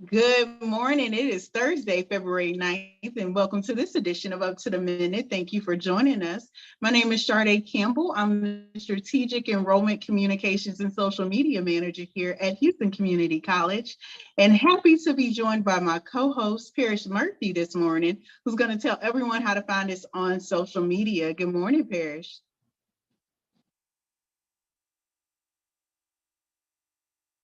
Good morning. It is Thursday, February 9th, and welcome to this edition of Up to the Minute. Thank you for joining us. My name is Sade Campbell. I'm the Strategic Enrollment Communications and Social Media Manager here at Houston Community College, and happy to be joined by my co-host, Parrish Murphy, this morning, who's going to tell everyone how to find us on social media. Good morning, Parrish.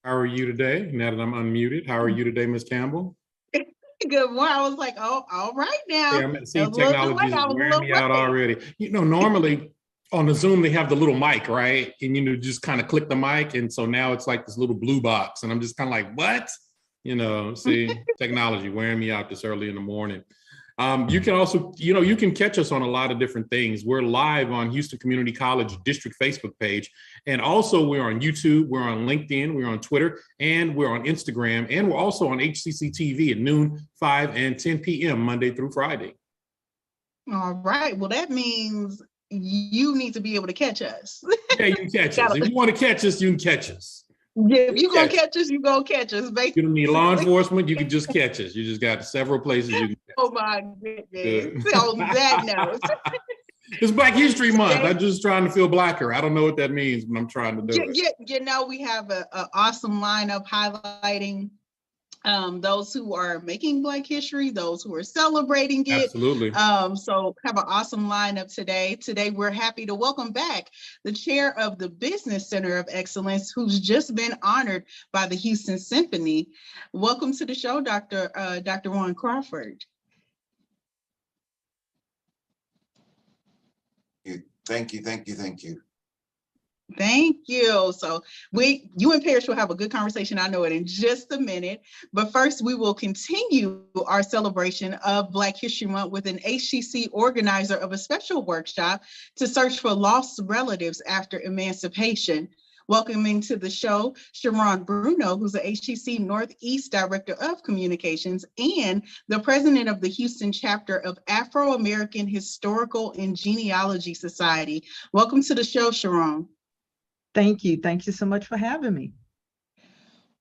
How are you today? Now that I'm unmuted, how are you today, Ms. Campbell? Good morning. I was like, oh, all right now. Yeah, see, technology is wearing me out already. You know, normally on the Zoom, they have the little mic, right? And, just kind of click the mic. And so now it's like this little blue box. And I'm just kind of like, what? See, technology wearing me out this early in the morning. You can also, you can catch us on a lot of different things. We're live on Houston Community College District Facebook page. And also we're on YouTube, we're on LinkedIn, we're on Twitter, and we're on Instagram. And we're also on HCCTV at noon, 5 and 10 p.m. Monday through Friday. All right. Well, that means you need to be able to catch us. Yeah, you can catch us. If you want to catch us, you can catch us. Yeah, if you're going to catch us, you're going to catch us. Basically. You don't need law enforcement. You can just catch us. You just got several places you can catch. Oh, my goodness. On that note. It's Black History Month. I'm just trying to feel blacker. I don't know what that means, but I'm trying to do it. We have an awesome lineup highlighting those who are making Black history, those who are celebrating it. Absolutely. So have an awesome lineup today. Today, we're happy to welcome back the chair of the Business Center of Excellence, who's just been honored by the Houston Symphony. Welcome to the show, Dr. Juan Crawford. Thank you. Thank you. So you and Parrish will have a good conversation. I know it in just a minute. But first, we will continue our celebration of Black History Month with an HCC organizer of a special workshop to search for lost relatives after emancipation. Welcoming to the show, Sheron Bruno, who's the HCC Northeast Director of Communications and the president of the Houston chapter of Afro-American Historical and Genealogy Society. Welcome to the show, Sheron. Thank you. Thank you so much for having me.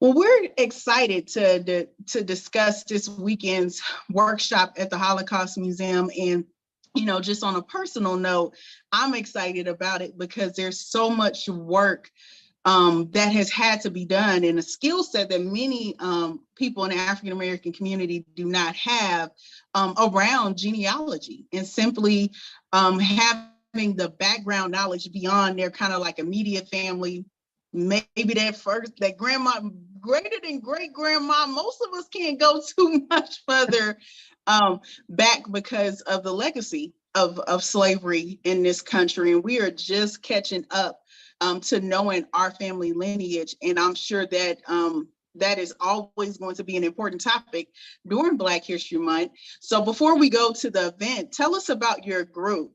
Well, we're excited to discuss this weekend's workshop at the Holocaust Museum. And, just on a personal note, I'm excited about it because there's so much work that has had to be done and a skill set that many people in the African-American community do not have around genealogy and simply having the background knowledge beyond their kind of like immediate family, maybe that grandma, greater than great grandma. Most of us can't go too much further back because of the legacy of slavery in this country. And we are just catching up to knowing our family lineage. And I'm sure that that is always going to be an important topic during Black History Month. So before we go to the event, tell us about your group.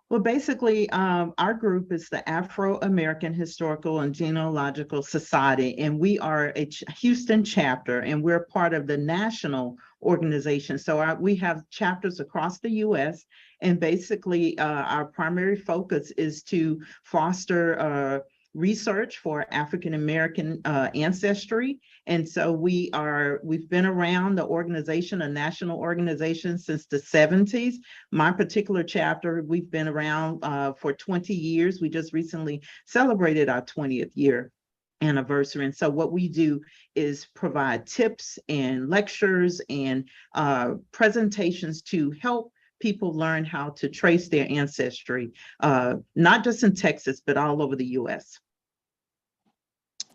Well, basically, our group is the Afro-American Historical and Genealogical Society, and we are a Houston chapter, and we're part of the national organization. So we have chapters across the U.S., and basically our primary focus is to foster research for African-American ancestry. And so we've been around the organization, a national organization, since the 70s. My particular chapter, we've been around for 20 years. We just recently celebrated our 20th year anniversary. And so what we do is provide tips and lectures and presentations to help people learn how to trace their ancestry, not just in Texas, but all over the U.S.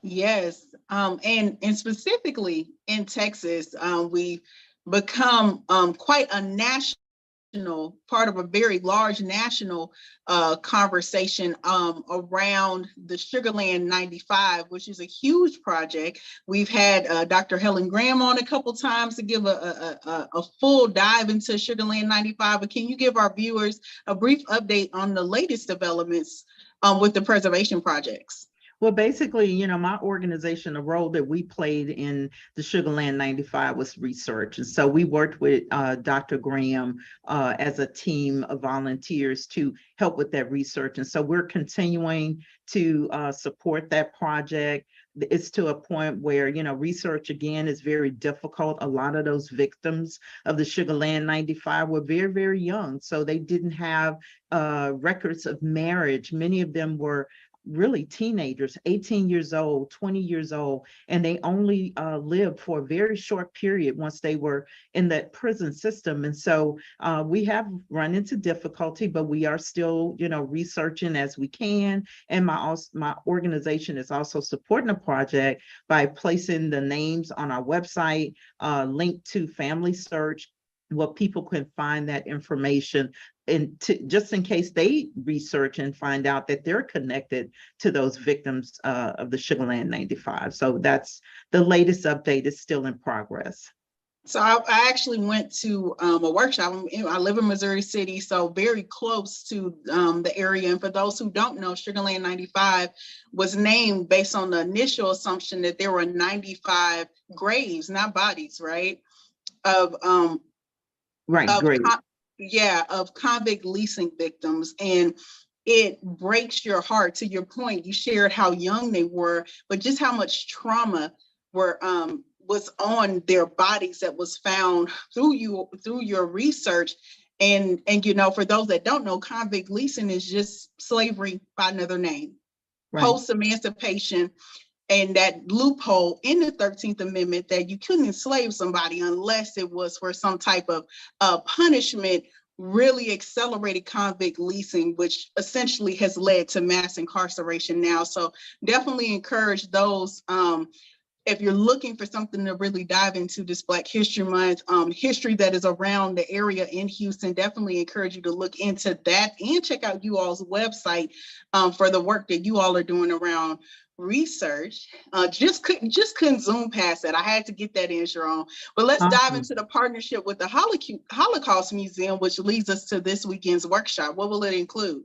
Yes, and specifically in Texas, we've become quite a national part of a very large national conversation around the Sugarland 95, which is a huge project. We've had Dr. Helen Graham on a couple times to give a full dive into Sugarland 95, but can you give our viewers a brief update on the latest developments with the preservation projects? Well, basically, my organization, the role that we played in the Sugarland 95 was research. And so we worked with Dr. Graham as a team of volunteers to help with that research. And so we're continuing to support that project. it's to a point where, research again is very difficult. A lot of those victims of the Sugar Land 95 were very, very young. So they didn't have records of marriage. Many of them were really teenagers, 18 years old, 20 years old, and they only lived for a very short period once they were in that prison system. And so we have run into difficulty, but we are still, researching as we can. And my organization is also supporting the project by placing the names on our website, linked to Family Search, where people can find that information, and just in case they research and find out that they're connected to those victims of the Sugar Land 95. So that's the latest update, is still in progress. So I actually went to a workshop. I live in Missouri City, so very close to the area. And for those who don't know, Sugar Land 95 was named based on the initial assumption that there were 95 graves, not bodies, right? Of great. Of convict leasing victims. And it breaks your heart. To your point, you shared how young they were, but just how much trauma was on their bodies that was found through your research. And for those that don't know, convict leasing is just slavery by another name. Right. Post-emancipation, and that loophole in the 13th Amendment that you couldn't enslave somebody unless it was for some type of punishment, really accelerated convict leasing, which essentially has led to mass incarceration now. So definitely encourage those, if you're looking for something to really dive into this Black History Month, history that is around the area in Houston, definitely encourage you to look into that and check out you all's website for the work that you all are doing around research. Just couldn't zoom past that. I had to get that in, Sheron. But let's dive into the partnership with the Holocaust Museum, which leads us to this weekend's workshop. What will it include?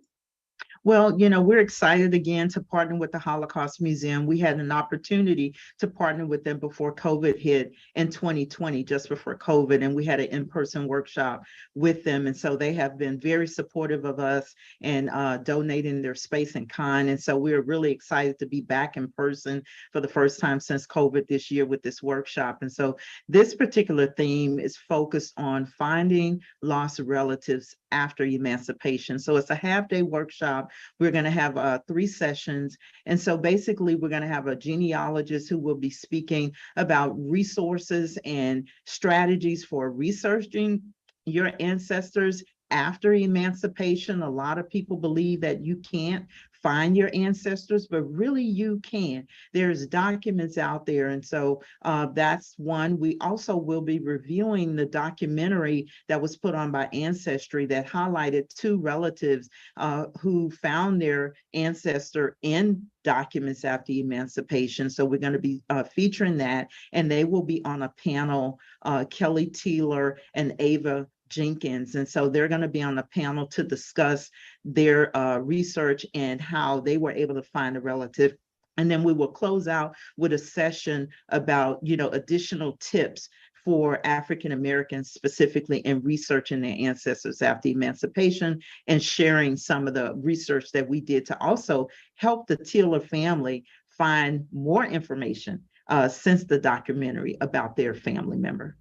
Well, we're excited again to partner with the Holocaust Museum. We had an opportunity to partner with them before COVID hit in 2020, just before COVID, and we had an in-person workshop with them. And so they have been very supportive of us and donating their space and kind. And so we're really excited to be back in person for the first time since COVID this year with this workshop. And so this particular theme is focused on finding lost relatives after emancipation. So it's a half-day workshop. We're going to have 3 sessions. And so basically, we're going to have a genealogist who will be speaking about resources and strategies for researching your ancestors after emancipation. A lot of people believe that you can't find your ancestors, but really you can. There's documents out there. And so that's one. We also will be reviewing the documentary that was put on by Ancestry that highlighted 2 relatives who found their ancestor in documents after emancipation. So we're going to be featuring that, and they will be on a panel, Kelly Teeler and Ava Jenkins. And so they're going to be on a panel to discuss their research and how they were able to find a relative. And then we will close out with a session about, additional tips for African Americans specifically in researching their ancestors after emancipation, and sharing some of the research that we did to also help the Teeler family find more information since the documentary about their family member.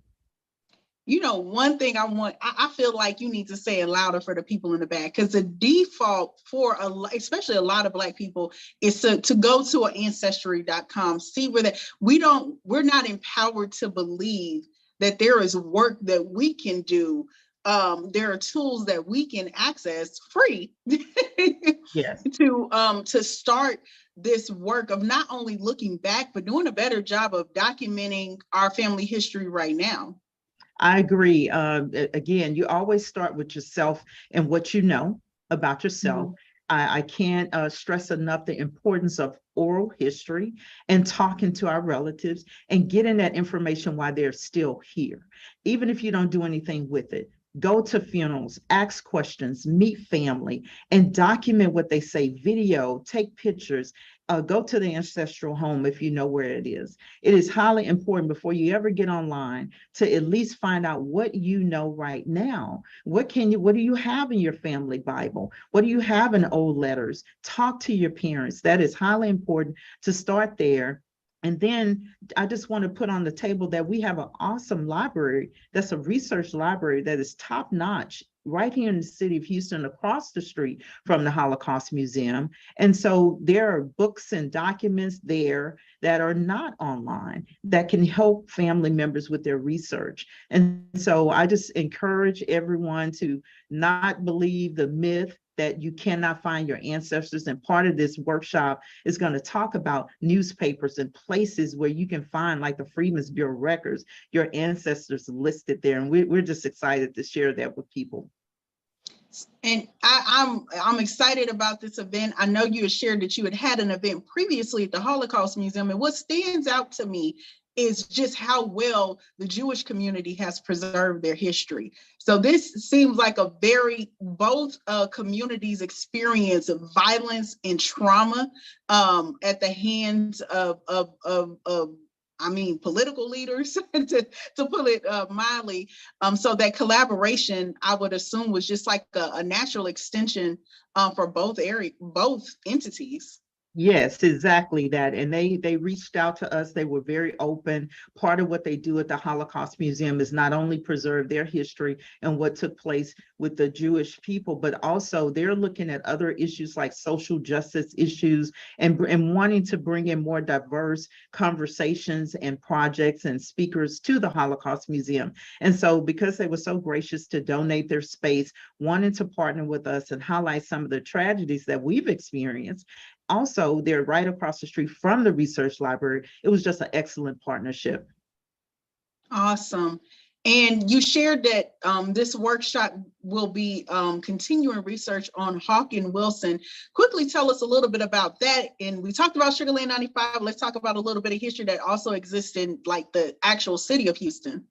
One thing I feel like you need to say it louder for the people in the back, because the default for especially a lot of Black people is to go to ancestry.com, see where we're not empowered to believe that there is work that we can do. There are tools that we can access free yes. to start this work of not only looking back, but doing a better job of documenting our family history right now. I agree. Again, you always start with yourself and what you know about yourself. Mm-hmm. I can't stress enough the importance of oral history and talking to our relatives and getting that information while they're still here. Even if you don't do anything with it, go to funerals, ask questions, meet family, and document what they say, video, take pictures. Go to the ancestral home if you know where it is. It is highly important before you ever get online to at least find out what you know right now. What do you have in your family Bible? What do you have in old letters? Talk to your parents. That is highly important to start there. And then I just want to put on the table that we have an awesome library that's a research library that is top notch right here in the city of Houston, across the street from the Holocaust Museum. And so there are books and documents there that are not online that can help family members with their research. And so I just encourage everyone to not believe the myth that you cannot find your ancestors. And part of this workshop is going to talk about newspapers and places where you can find, like the Freedmen's Bureau records, your ancestors listed there. And we're just excited to share that with people. And I'm excited about this event. I know you had shared that you had an event previously at the Holocaust Museum. And what stands out to me is just how well the Jewish community has preserved their history. So this seems like a very, both communities experience violence and trauma at the hands of political leaders, to put it mildly. So that collaboration, I would assume, was just like a natural extension for both entities. Yes, exactly that. And they reached out to us. They were very open. Part of what they do at the Holocaust Museum is not only preserve their history and what took place with the Jewish people, but also they're looking at other issues like social justice issues and wanting to bring in more diverse conversations and projects and speakers to the Holocaust Museum. And so because they were so gracious to donate their space, wanting to partner with us and highlight some of the tragedies that we've experienced. Also, they're right across the street from the research library. It was just an excellent partnership. Awesome. And you shared that this workshop will be continuing research on Hawken Wilson. Quickly tell us a little bit about that. And we talked about Sugar Land 95. Let's talk about a little bit of history that also exists in like the actual city of Houston.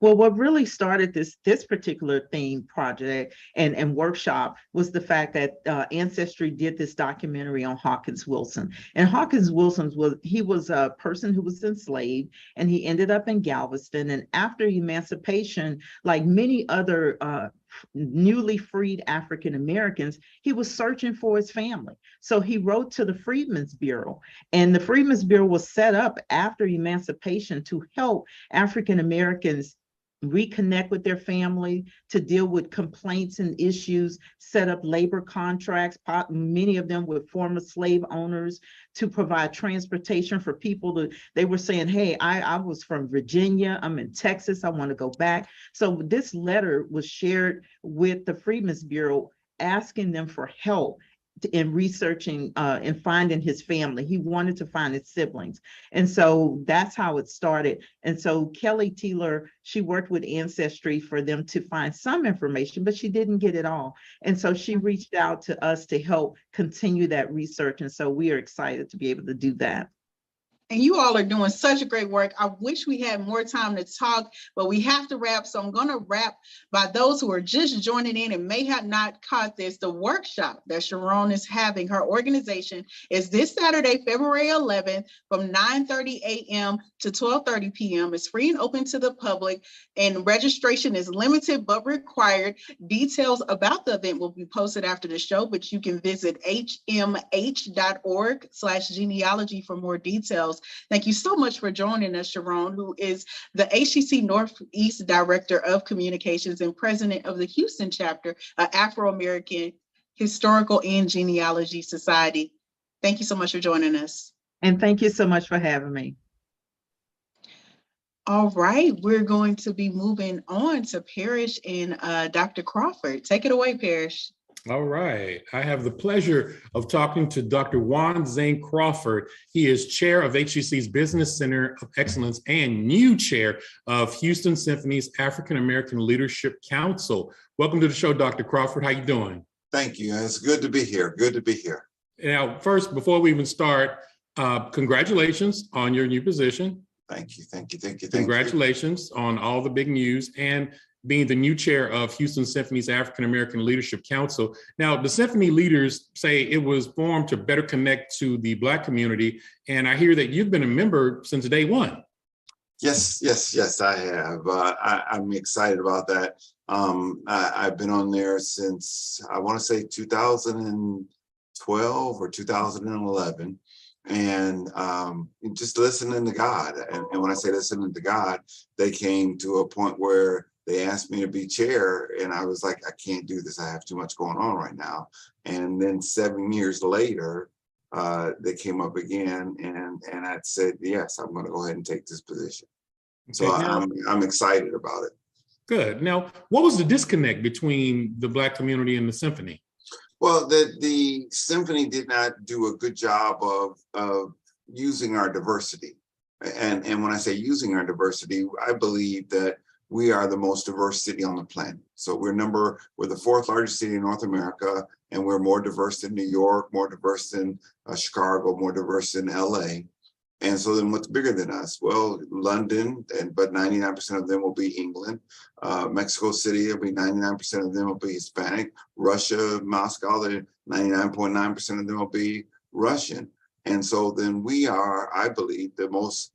Well, what really started this particular theme project and workshop was the fact that Ancestry did this documentary on Hawkins Wilson. And Hawkins Wilson was a person who was enslaved, and he ended up in Galveston. And after emancipation, like many other newly freed African Americans, he was searching for his family. So he wrote to the Freedmen's Bureau, and the Freedmen's Bureau was set up after emancipation to help African Americans reconnect with their family, to deal with complaints and issues, set up labor contracts, many of them with former slave owners, to provide transportation for people. They were saying, hey, I was from Virginia, I'm in Texas, I want to go back. So this letter was shared with the Freedmen's Bureau, asking them for help in researching and finding his family. He wanted to find his siblings. And so that's how it started. And so Kelly Teeler, she worked with Ancestry for them to find some information, but she didn't get it all. And so she reached out to us to help continue that research. And so we are excited to be able to do that. And you all are doing such great work. I wish we had more time to talk, but we have to wrap. So I'm going to wrap by those who are just joining in and may have not caught this. The workshop that Sheron is having, her organization, is this Saturday, February 11th from 9:30 a.m. to 12:30 p.m. It's free and open to the public, and registration is limited but required. Details about the event will be posted after the show, but you can visit hmh.org/genealogy for more details. Thank you so much for joining us, Sheron, who is the HCC Northeast Director of Communications and President of the Houston chapter of Afro-American Historical and Genealogy Society. Thank you so much for joining us. And thank you so much for having me. All right, we're going to be moving on to Parrish and Dr. Crawford. Take it away, Parrish. All right. I have the pleasure of talking to Dr. Juan Zane Crawford. He is chair of HCC's Business Center of Excellence and new chair of Houston Symphony's African American Leadership Council. Welcome to the show, Dr. Crawford. How you doing? Thank you. It's good to be here. Good to be here. Now, first, before we even start, congratulations on your new position. Thank you. Thank you. Thank you. Congratulations on all the big news and being the new chair of Houston Symphony's African American Leadership Council. Now, the Symphony leaders say it was formed to better connect to the Black community, and I hear that you've been a member since day one. Yes, I have. I'm excited about that. I've been on there since, I want to say 2012 or 2011. and just listening to God. And when I say listening to God, they came to a point where they asked me to be chair, and I was like, I can't do this. I have too much going on right now. And then 7 years later, they came up again, and I said, yes, I'm going to go ahead and take this position. So I'm excited about it. Good. Now, what was the disconnect between the Black community and the Symphony? Well, the Symphony did not do a good job of using our diversity. And when I say using our diversity, I believe that we are the most diverse city on the planet. So we're the fourth largest city in North America, and we're more diverse than New York, more diverse than Chicago, more diverse than LA. And so then what's bigger than us? Well, London, but 99% of them will be England. Mexico City, will be 99% of them will be Hispanic. Russia, Moscow, 99.9% of them will be Russian. And so then we are, I believe, the most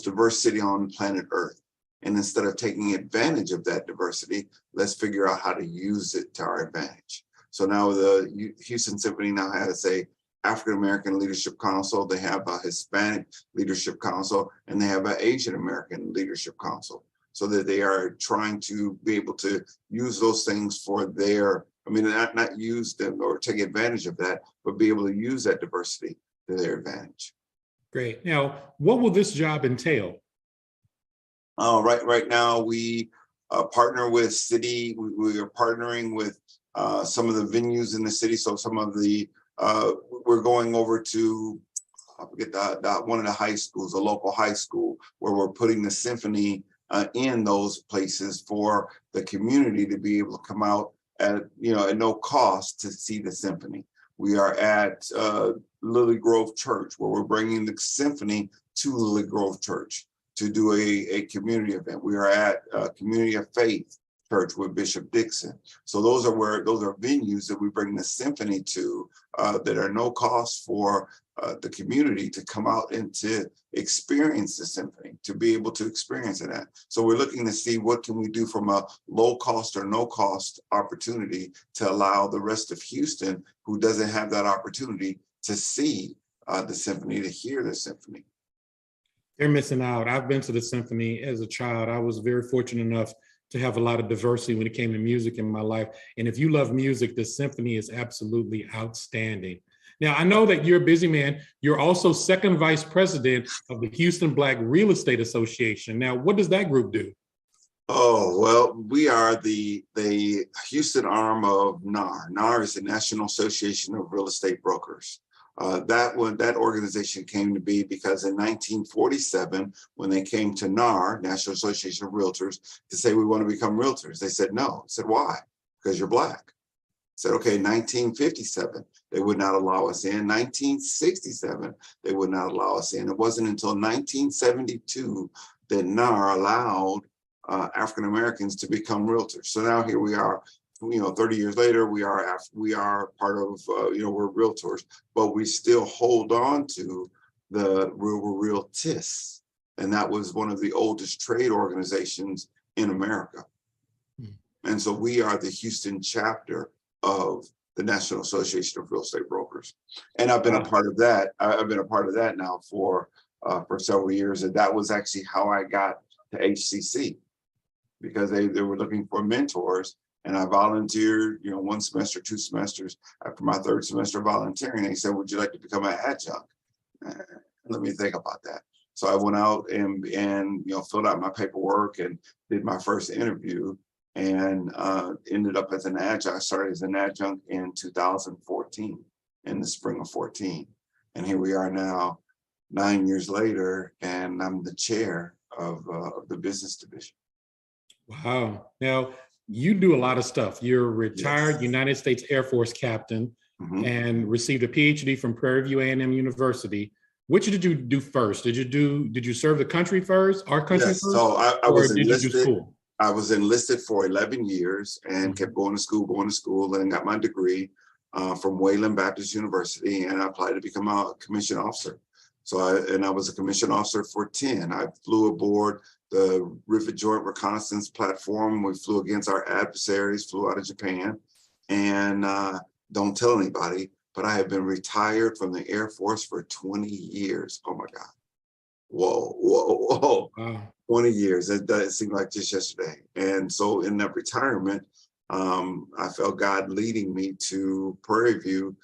diverse city on planet Earth. And instead of taking advantage of that diversity, let's figure out how to use it to our advantage. So now the Houston Symphony now has a Afro-American Leadership Council, they have a Hispanic Leadership Council, and they have an Asian American Leadership Council, so that they are trying to be able to use those things for not use them or take advantage of that, but be able to use that diversity to their advantage. Great. Now, what will this job entail? Right now, we partner with city. We are partnering with some of the venues in the city. So some of the we're going over to, I forget one of the high schools, a local high school, where we're putting the Symphony in those places for the community to be able to come out at no cost to see the Symphony. We are at Lily Grove Church, where we're bringing the Symphony to Lily Grove Church to do a community event. We are at Community of Faith Church with Bishop Dixon. So those are venues that we bring the Symphony to that are no cost for the community to come out and to experience the Symphony, to be able to experience it at. So we're looking to see what can we do from a low cost or no cost opportunity to allow the rest of Houston who doesn't have that opportunity to see the Symphony, to hear the Symphony. They're missing out. I've been to the Symphony as a child. I was very fortunate enough to have a lot of diversity when it came to music in my life. And if you love music, the Symphony is absolutely outstanding. Now, I know that you're a busy man. You're also second vice president of the Houston Black Real Estate Association. Now, what does that group do? Oh, well, we are the Houston arm of NAR. NAR is the National Association of Real Estate Brokers. That organization came to be because in 1947, when they came to NAR, National Association of Realtors, to say we want to become realtors, they said no. I said, why? Because you're Black. I said, okay, 1957, they would not allow us in. 1967, they would not allow us in. It wasn't until 1972 that NAR allowed African Americans to become realtors. So now here we are. 30 years later, we are part of, we're realtors, but we still hold on to we're realtists. And that was one of the oldest trade organizations in America. And so we are the Houston chapter of the National Association of Real Estate Brokers. And I've been a part of that. I've been a part of that now for several years. And that was actually how I got to HCC, because they were looking for mentors. And I volunteered, 1 semester, 2 semesters. After my 3rd semester volunteering, they said, would you like to become an adjunct? Let me think about that. So I went out and filled out my paperwork and did my first interview, and ended up as an adjunct. I started as an adjunct in 2014, in the spring of 14. And here we are now, 9 years later, and I'm the chair of the business division. Wow. Now, you do a lot of stuff. You're a retired United States Air Force captain and received a PhD from Prairie View A&M University. Which did you do first? Did you serve the country first, our country first? So I was enlisted. I was enlisted for 11 years and kept going to school, and got my degree from Wayland Baptist University, and I applied to become a commissioned officer. So I was a commissioned officer for 10. I flew aboard the Rivet Joint Reconnaissance Platform. We flew against our adversaries, flew out of Japan, and don't tell anybody, but I have been retired from the Air Force for 20 years. Oh my God. Whoa. Wow. 20 years. It seemed like just yesterday. And so in that retirement, I felt God leading me to Prairie View.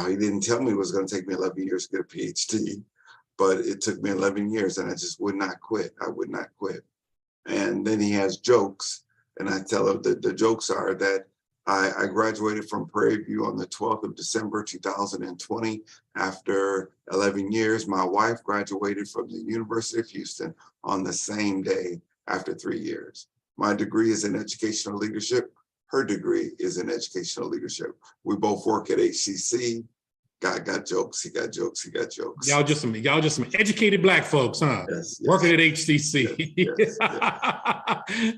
He didn't tell me it was going to take me 11 years to get a PhD, but it took me 11 years and I just would not quit. I would not quit. And then he has jokes, and I tell him that the jokes are that I graduated from Prairie View on the 12th of December, 2020. After 11 years, my wife graduated from the University of Houston on the same day after 3 years. My degree is in educational leadership. Her degree is in educational leadership. We both work at HCC. God got jokes. He got jokes. He got jokes. Y'all just some educated Black folks, huh? Yes, yes. Working at HCC. Yes.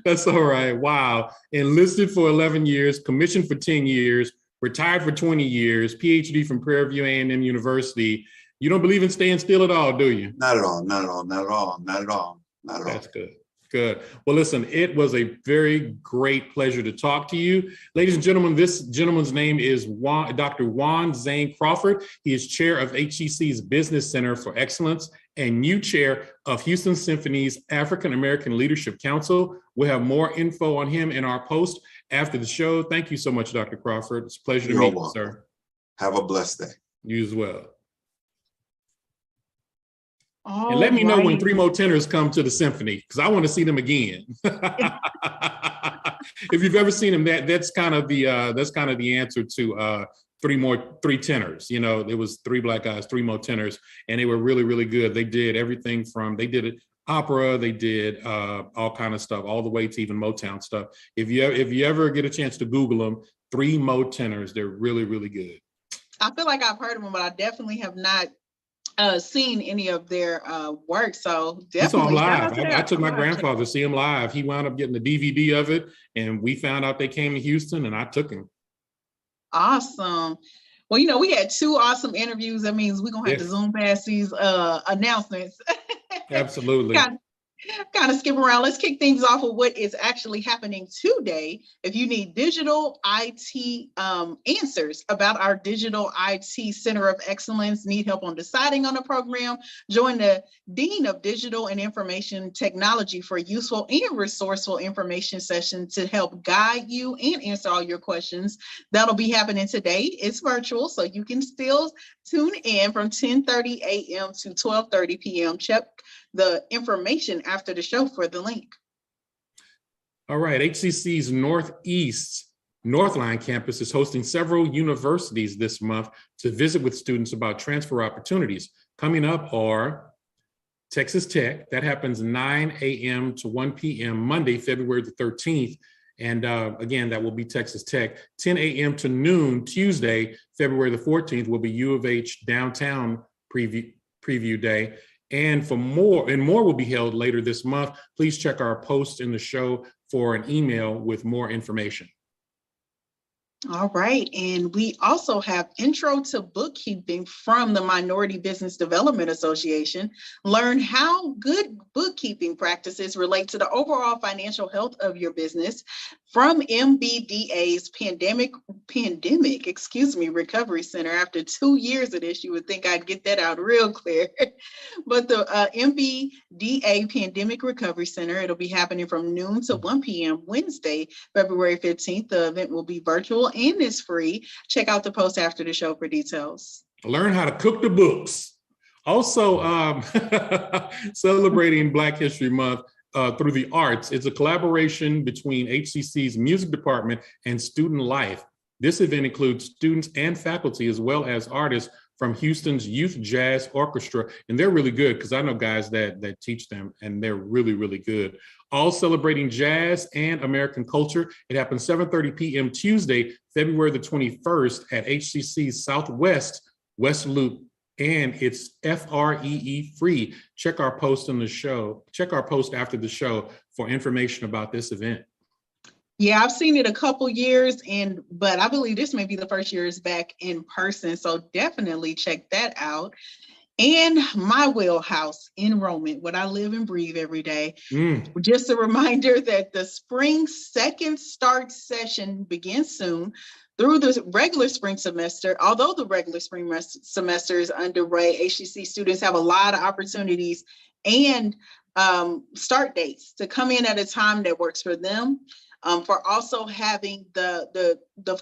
That's all right. Wow. Enlisted for 11 years, commissioned for 10 years, retired for 20 years, PhD from Prairie View A&M University. You don't believe in staying still at all, do you? Not at all. Not at all. Not at all. Not at all. Not at all. That's good. Good. Well, listen, it was a very great pleasure to talk to you. Ladies and gentlemen, this gentleman's name is Dr. Juan Zane Crawford. He is chair of HCC's Business Center for Excellence and new chair of Houston Symphony's Afro-American Leadership Council. We'll have more info on him in our post after the show. Thank you so much, Dr. Crawford. It's a pleasure to meet you, sir. Have a blessed day. You as well. And let me know when 3 more tenors come to the Symphony, because I want to see them again. If you've ever seen them, that's kind of the answer to 3 tenors. You know, it was 3 Black guys, 3 more tenors, and they were really, really good. They did everything from, they did it opera, they did all kind of stuff, all the way to even Motown stuff. If you ever get a chance to Google them, 3 more tenors, they're really, really good. I feel like I've heard of them, but I definitely have not seen any of their work. So definitely live. I took my grandfather to see him live. He wound up getting the DVD of it, and we found out they came to Houston, and I took him. Awesome. Well, you know, we had 2 awesome interviews. That means we're gonna have to zoom past these announcements. Absolutely. Kind of skip around. Let's kick things off with what is actually happening today. If you need digital IT answers about our Digital IT Center of Excellence, need help on deciding on a program, join the Dean of Digital and Information Technology for useful and resourceful information session to help guide you and answer all your questions. That'll be happening today. It's virtual, so you can still tune in from 10:30 a.m. to 12:30 p.m. Check the information after the show for the link. All right, HCC's Northline campus is hosting several universities this month to visit with students about transfer opportunities. Coming up are Texas Tech, that happens 9 a.m. to 1 p.m. Monday, February the 13th. And again, that will be Texas Tech. 10 a.m. to noon, Tuesday, February the 14th, will be U of H downtown preview day. And more will be held later this month. Please check our post in the show for an email with more information. All right, and we also have Intro to Bookkeeping from the Minority Business Development Association. Learn how good bookkeeping practices relate to the overall financial health of your business from MBDA's Pandemic Recovery Center. After 2 years of this, you would think I'd get that out real clear. But the MBDA Pandemic Recovery Center, it'll be happening from noon to 1 p.m. Wednesday, February 15th. The event will be virtual and is free. Check out the post after the show for details. Learn how to cook the books. Also, celebrating Black History Month through the arts. It's a collaboration between HCC's music department and Student Life. This event includes students and faculty, as well as artists from Houston's Youth Jazz Orchestra. And they're really good, because I know guys that teach them, and they're really, really good. All celebrating jazz and American culture. It happens 7:30 p.m. Tuesday, February the 21st at HCC's Southwest West Loop. And it's FREE free. Check our post on the show. Check our post after the show for information about this event. Yeah, I've seen it a couple years, but I believe this may be the first year it's back in person. So definitely check that out. And my wheelhouse, enrollment, what I live and breathe every day. Just a reminder that the spring second start session begins soon through the regular spring semester. Although the regular spring semester is underway, HCC students have a lot of opportunities and start dates to come in at a time that works for them. For also having the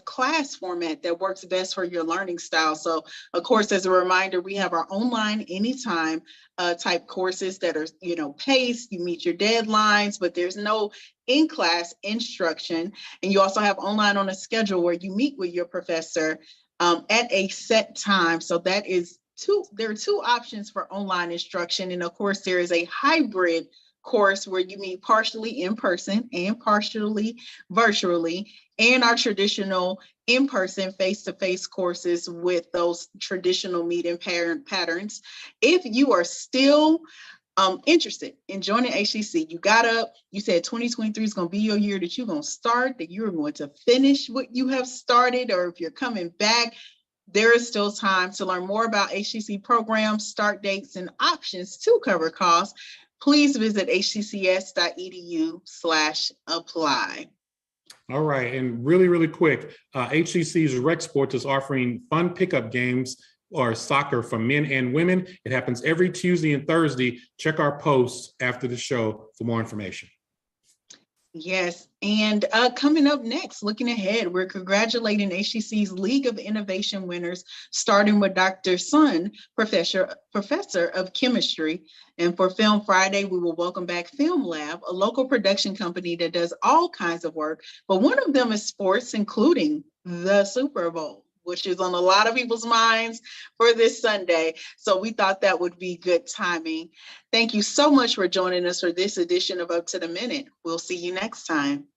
class format that works best for your learning style. So, of course, as a reminder, we have our online anytime type courses that are, paced, you meet your deadlines, but there's no in-class instruction. And you also have online on a schedule where you meet with your professor at a set time. So that is there are two options for online instruction. And of course, there is a hybrid course where you meet partially in person and partially virtually, and our traditional in-person face-to-face courses with those traditional meeting patterns. If you are still interested in joining HCC, you said 2023 is going to be your year that you're going to start, that you're going to finish what you have started, or if you're coming back, there is still time to learn more about HCC programs, start dates, and options to cover costs. Please visit hccs.edu/apply. All right, and really quick, HCC's Rec Sports is offering fun pickup games or soccer for men and women. It happens every Tuesday and Thursday. Check our posts after the show for more information. Yes, and coming up next, looking ahead, we're congratulating HCC's League of Innovation winners, starting with Dr. Sun, professor of chemistry. And for Film Friday, we will welcome back Film Lab, a local production company that does all kinds of work, but one of them is sports, including the Super Bowl, which is on a lot of people's minds for this Sunday. So we thought that would be good timing. Thank you so much for joining us for this edition of Up to the Minute. We'll see you next time.